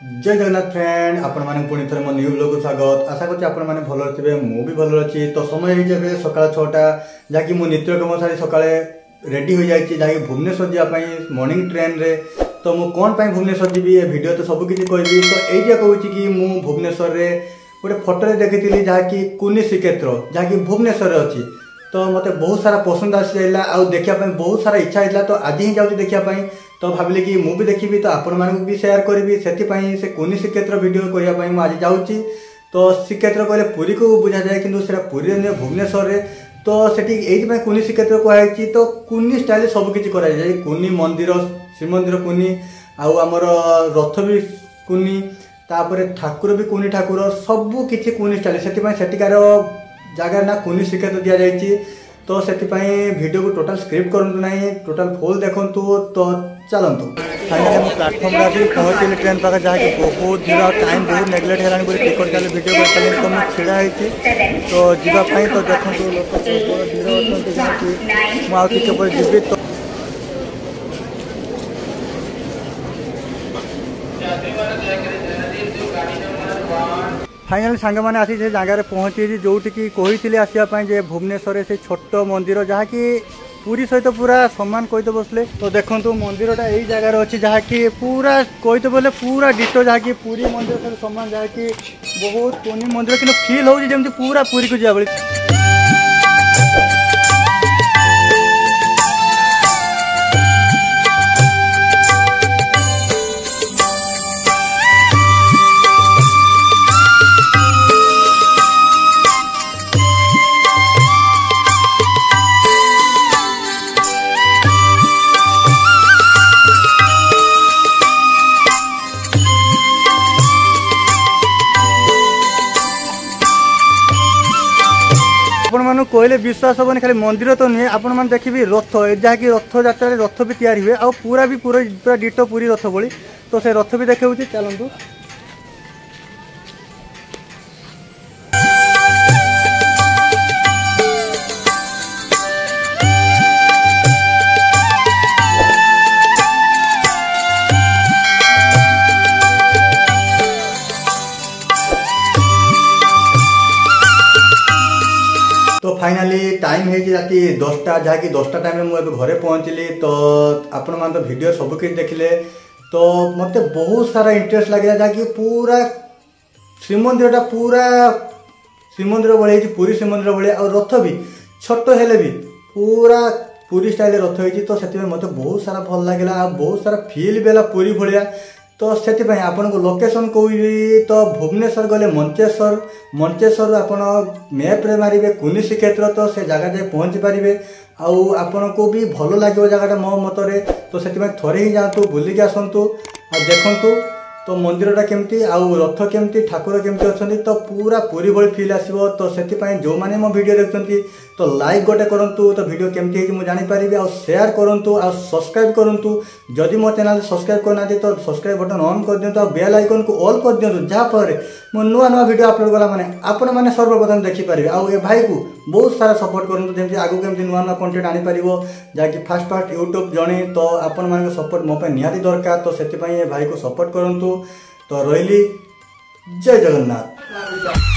जय जगन्नाथ फ्रेंड आपण मैंने पुणी थे मो न्यू ब्लॉग स्वागत। आशा करছি आपण मैंने भल थे मु भी भल अच्छी। तो समय हो सका 6टा जहाँकि मु नित्यक्रम सारी सका रेडी हो जाए जहाँकि भुवनेश्वर जावाई मॉर्निंग ट्रेन रे। तो मु कौन पाई भुवनेश्वर जीवी ए वीडियो तो सब किसी कहबी। तो ये कहूँ कि मु भुवनेश्वर रे गोटे फोटो देखी जहाँकि कुनी श्रीक्षेत्र जहाँकि भुवनेश्वर अच्छी। तो मत बहुत सारा पसंद आसी जाइला आ देखा बहुत सारा इच्छा होता। तो आज ही जाऊँ देखापी तो भाविली कि मु भी देखी तो आपण मानक भी शेयर करी से कुनी श्रीक्षेत्र वीडियो करने मुझे जाऊँगी। तो श्रीक्षेत्र कहले पुरी को बुझा जाए कि पुरी नुहे भुवनेश्वर रे। तो से कुनी श्रीक्षेत्र कहुई। तो कुनी स्टाइल सबकि कराए कुनी मंदिर श्रीमंदिर कुनी आमर रथ भी कुनी तापर ठाकुर भी कुनी ठाकुर सबू किसी कुनी स्टाइल से जगार ना कुनी श्रीक्षेत्र दि जाए। तो से वीडियो को टोटल स्क्रिप्ट करूँ ना टोटल फुल देखु। तो चलतु फाइनाली प्लाटफर्म आसी पहुँचली ट्रेन पाखे जहाँ बहुत भीड़ टाइम बहुत नेग्लेक्ट है टिकट काली वीडियो कर तो मुझे छिड़ा होती तो जीवाई। तो देखो लोक भीड़ अच्छे जहाँकि मुझे जी। तो फाइनाली सांग मैंने आसी से जगह पहुँची जो कही आसपाई भुवनेश्वर से छोट मंदिर जहाँकि पूरी सहित पूरा सामान कही बसले। तो देखो मंदिरटा यही जगार अच्छी जहाँकि पूरा कही बोले पूरा डिटो जहाँकि पूरी मंदिर सहित सामान जहाँकि बहुत पुनी मंदिर कि फिल होमती पूरा पूरी को जा भाई। आपण कहले विश्वास हेनी खाली मंदिर तो नुहे आपण मैंने देखिए रथ जहाँकि रथ यात्रा रथ भी तैयारी हुए आ पूरा भी पूरा डिटो पूरी रथ भली। तो से रथ भी देखा चलतु। तो फाइनाली टाइम है राति 10टा जहाँकि 10टा टाइम मुझे घरे पहुँचली। तो आपण मान तो वीडियो सब किसी देखिले तो मत बहुत सारा इंटरेस्ट लगे जहाँकि पूरा श्रीमंदिरटा पूरा श्रीमंदिर भाई पूरी श्रीमंदिर भाई और रथ भी छोट हेले भी पूरा पूरी स्टाइल रथ होती। तो से मत बहुत सारा भल लगे बहुत सारा फिल भी पूरी भाया। तो से आपन को लोकेशन कहबी तो भुवनेश्वर गले मंचेश्वर आपन मैप रे मारे कुनी श्रीक्षेत्र। तो से जगह जाए पहुँची पारे आपन को भी भल लगे जगह मो मतरे। तो से थोड़े ही जातु बुलिक आसतु देखु। तो मंदिरटा केमती आउ रथ केमती ठाकुर केमती अच्छी। तो पूरा पूरी भली फिल आसो। तो से जो मैंने मो वीडियो देखते तो लाइक गोटे करूँ तो वीडियो केमती है मुझे जानीपारि आ शेयर करूँ आ सब्सक्राइब करूँ। जदि मो चैनल सब्सक्राइब करना तो सब्सक्राइब बटन ऑन कर दिंतु आ बेल आइकन को ऑल कर दिंतु जहाँफल मो नुआ नुआ वीडियो अपलोड कला माने आपण मैंने सर्वप्रथम देखिपारे। आ भाई को बहुत सारा सपोर्ट करूँ जमी आगू केमती नुआ नुआ कंटेंट आनीपर जहाँकि फास्ट यूट्यूब जड़े। तो आपण मान सपोर्ट मो निहाती दरकार। तो से भाई को सपोर्ट करूँ। तो रही जय जगन्नाथ।